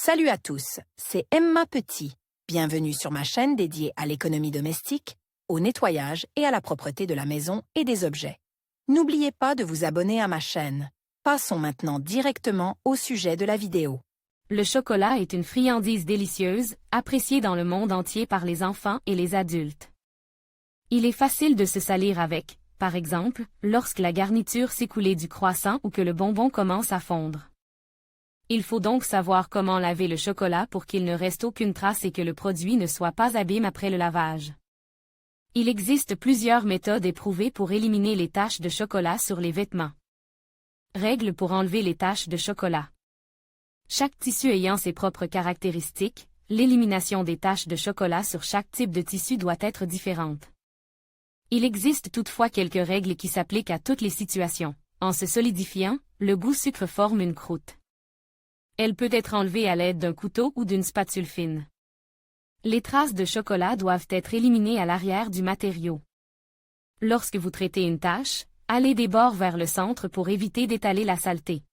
Salut à tous, c'est Emma Petit. Bienvenue sur ma chaîne dédiée à l'économie domestique, au nettoyage et à la propreté de la maison et des objets. N'oubliez pas de vous abonner à ma chaîne. Passons maintenant directement au sujet de la vidéo. Le chocolat est une friandise délicieuse, appréciée dans le monde entier par les enfants et les adultes. Il est facile de se salir avec, par exemple, lorsque la garniture s'est coulée du croissant ou que le bonbon commence à fondre. Il faut donc savoir comment laver le chocolat pour qu'il ne reste aucune trace et que le produit ne soit pas abîme après le lavage. Il existe plusieurs méthodes éprouvées pour éliminer les taches de chocolat sur les vêtements. Règles pour enlever les taches de chocolat. Chaque tissu ayant ses propres caractéristiques, l'élimination des taches de chocolat sur chaque type de tissu doit être différente. Il existe toutefois quelques règles qui s'appliquent à toutes les situations. En se solidifiant, le goût sucre forme une croûte. Elle peut être enlevée à l'aide d'un couteau ou d'une spatule fine. Les traces de chocolat doivent être éliminées à l'arrière du matériau. Lorsque vous traitez une tache, allez des bords vers le centre pour éviter d'étaler la saleté.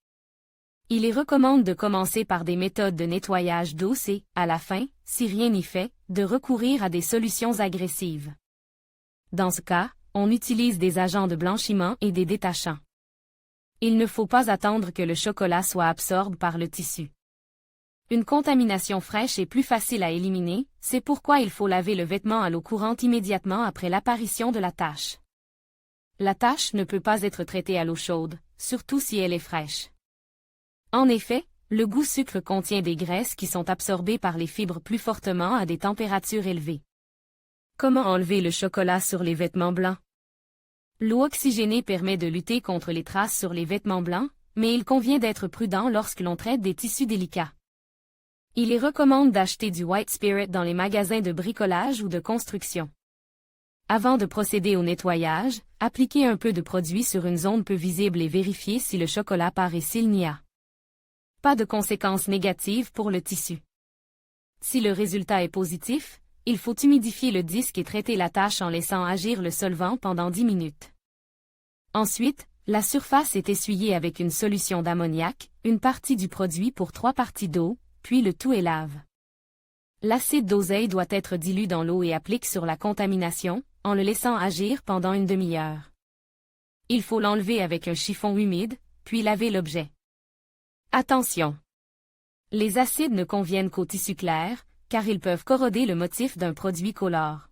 Il est recommandé de commencer par des méthodes de nettoyage douces et, à la fin, si rien n'y fait, de recourir à des solutions agressives. Dans ce cas, on utilise des agents de blanchiment et des détachants. Il ne faut pas attendre que le chocolat soit absorbé par le tissu. Une contamination fraîche est plus facile à éliminer, c'est pourquoi il faut laver le vêtement à l'eau courante immédiatement après l'apparition de la tache. La tache ne peut pas être traitée à l'eau chaude, surtout si elle est fraîche. En effet, le goût sucre contient des graisses qui sont absorbées par les fibres plus fortement à des températures élevées. Comment enlever le chocolat sur les vêtements blancs? L'eau oxygénée permet de lutter contre les traces sur les vêtements blancs, mais il convient d'être prudent lorsque l'on traite des tissus délicats. Il est recommandé d'acheter du White Spirit dans les magasins de bricolage ou de construction. Avant de procéder au nettoyage, appliquez un peu de produit sur une zone peu visible et vérifiez si le chocolat part et s'il n'y a pas de conséquences négatives pour le tissu. Si le résultat est positif, il faut humidifier le disque et traiter la tache en laissant agir le solvant pendant 10 minutes. Ensuite, la surface est essuyée avec une solution d'ammoniac, une partie du produit pour 3 parties d'eau, puis le tout est lave. L'acide d'oseille doit être dilué dans l'eau et applique sur la contamination, en le laissant agir pendant une demi-heure. Il faut l'enlever avec un chiffon humide, puis laver l'objet. Attention! Les acides ne conviennent qu'au tissu clair, car ils peuvent corroder le motif d'un produit colore.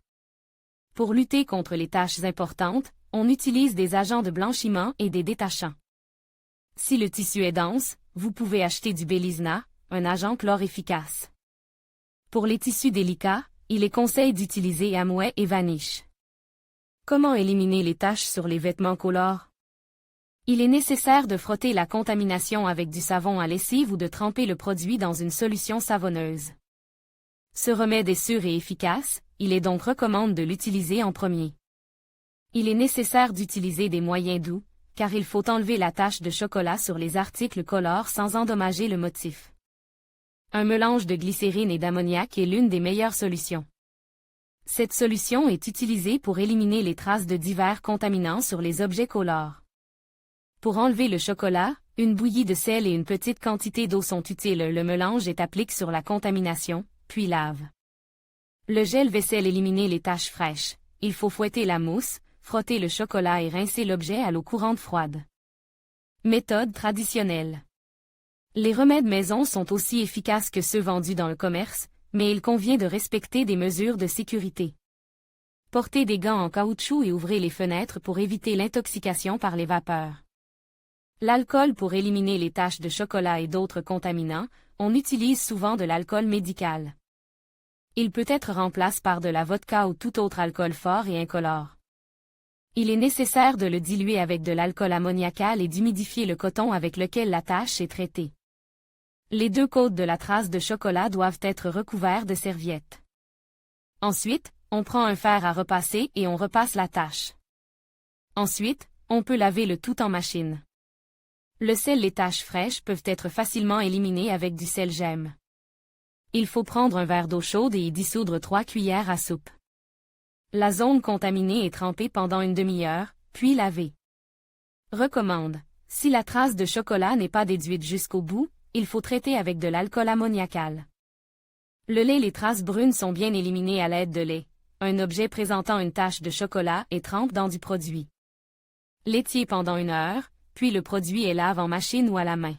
Pour lutter contre les taches importantes, on utilise des agents de blanchiment et des détachants. Si le tissu est dense, vous pouvez acheter du Belisna, un agent chlore efficace. Pour les tissus délicats, il est conseillé d'utiliser Amway et Vanish. Comment éliminer les taches sur les vêtements colores? Il est nécessaire de frotter la contamination avec du savon à lessive ou de tremper le produit dans une solution savonneuse. Ce remède est sûr et efficace, il est donc recommandé de l'utiliser en premier. Il est nécessaire d'utiliser des moyens doux, car il faut enlever la tache de chocolat sur les articles colores sans endommager le motif. Un mélange de glycérine et d'ammoniac est l'une des meilleures solutions. Cette solution est utilisée pour éliminer les traces de divers contaminants sur les objets colores. Pour enlever le chocolat, une bouillie de sel et une petite quantité d'eau sont utiles. Le mélange est appliqué sur la contamination, puis lave. Le gel vaisselle élimine les taches fraîches. Il faut fouetter la mousse, frotter le chocolat et rincer l'objet à l'eau courante froide. Méthode traditionnelle. Les remèdes maison sont aussi efficaces que ceux vendus dans le commerce, mais il convient de respecter des mesures de sécurité. Portez des gants en caoutchouc et ouvrez les fenêtres pour éviter l'intoxication par les vapeurs. L'alcool pour éliminer les taches de chocolat et d'autres contaminants, on utilise souvent de l'alcool médical. Il peut être remplacé par de la vodka ou tout autre alcool fort et incolore. Il est nécessaire de le diluer avec de l'alcool ammoniacal et d'humidifier le coton avec lequel la tache est traitée. Les 2 côtés de la trace de chocolat doivent être recouverts de serviettes. Ensuite, on prend un fer à repasser et on repasse la tache. Ensuite, on peut laver le tout en machine. Le sel. Les taches fraîches peuvent être facilement éliminées avec du sel gemme. Il faut prendre un verre d'eau chaude et y dissoudre 3 cuillères à soupe. La zone contaminée est trempée pendant une demi-heure, puis lavée. Recommande. Si la trace de chocolat n'est pas déduite jusqu'au bout, il faut traiter avec de l'alcool ammoniacal. Le lait, les traces brunes sont bien éliminées à l'aide de lait. Un objet présentant une tache de chocolat et trempe dans du produit laitier pendant 1 heure, puis le produit est lave en machine ou à la main.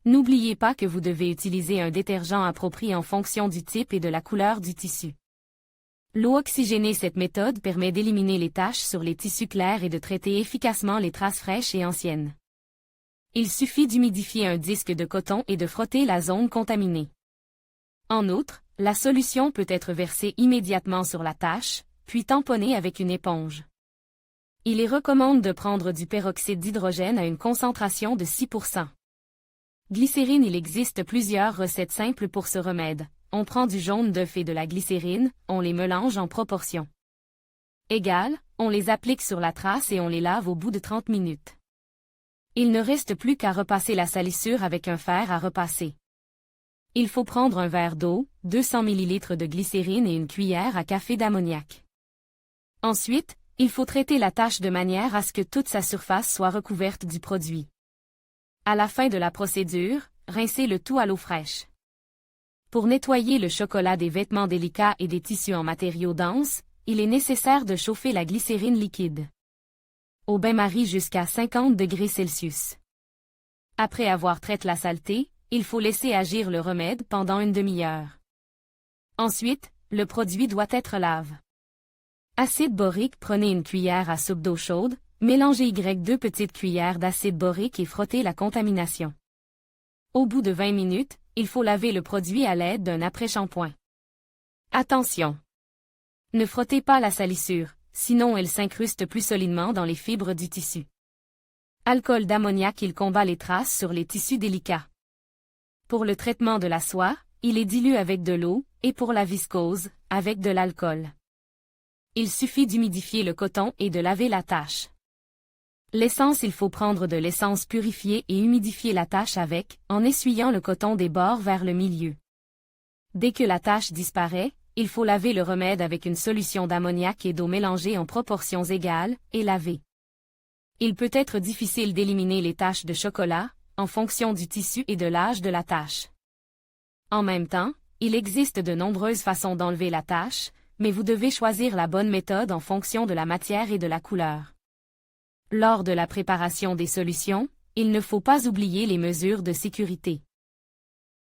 N'oubliez pas que vous devez utiliser un détergent approprié en fonction du type et de la couleur du tissu. L'eau oxygénée, cette méthode permet d'éliminer les taches sur les tissus clairs et de traiter efficacement les traces fraîches et anciennes. Il suffit d'humidifier un disque de coton et de frotter la zone contaminée. En outre, la solution peut être versée immédiatement sur la tache, puis tamponnée avec une éponge. Il est recommandé de prendre du peroxyde d'hydrogène à une concentration de 6%. Glycérine. Il existe plusieurs recettes simples pour ce remède. On prend du jaune d'œuf et de la glycérine, on les mélange en proportion égale, on les applique sur la trace et on les lave au bout de 30 minutes. Il ne reste plus qu'à repasser la salissure avec un fer à repasser. Il faut prendre un verre d'eau, 200 ml de glycérine et une cuillère à café d'ammoniac. Ensuite, il faut traiter la tache de manière à ce que toute sa surface soit recouverte du produit. À la fin de la procédure, rincez le tout à l'eau fraîche. Pour nettoyer le chocolat des vêtements délicats et des tissus en matériaux denses, il est nécessaire de chauffer la glycérine liquide au bain-marie jusqu'à 50 degrés Celsius. Après avoir traité la saleté, il faut laisser agir le remède pendant 1 demi-heure. Ensuite, le produit doit être lave. Acide borique. Prenez une cuillère à soupe d'eau chaude, mélangez 2 petites cuillères d'acide borique et frottez la contamination. Au bout de 20 minutes, il faut laver le produit à l'aide d'un après-shampoing. Attention! Ne frottez pas la salissure, sinon elle s'incruste plus solidement dans les fibres du tissu. Alcool d'ammoniac. Il combat les traces sur les tissus délicats. Pour le traitement de la soie, il est dilué avec de l'eau, et pour la viscose, avec de l'alcool. Il suffit d'humidifier le coton et de laver la tache. L'essence. Il faut prendre de l'essence purifiée et humidifier la tache avec, en essuyant le coton des bords vers le milieu. Dès que la tache disparaît, il faut laver le remède avec une solution d'ammoniac et d'eau mélangée en proportions égales, et laver. Il peut être difficile d'éliminer les taches de chocolat, en fonction du tissu et de l'âge de la tache. En même temps, il existe de nombreuses façons d'enlever la tache, mais vous devez choisir la bonne méthode en fonction de la matière et de la couleur. Lors de la préparation des solutions, il ne faut pas oublier les mesures de sécurité.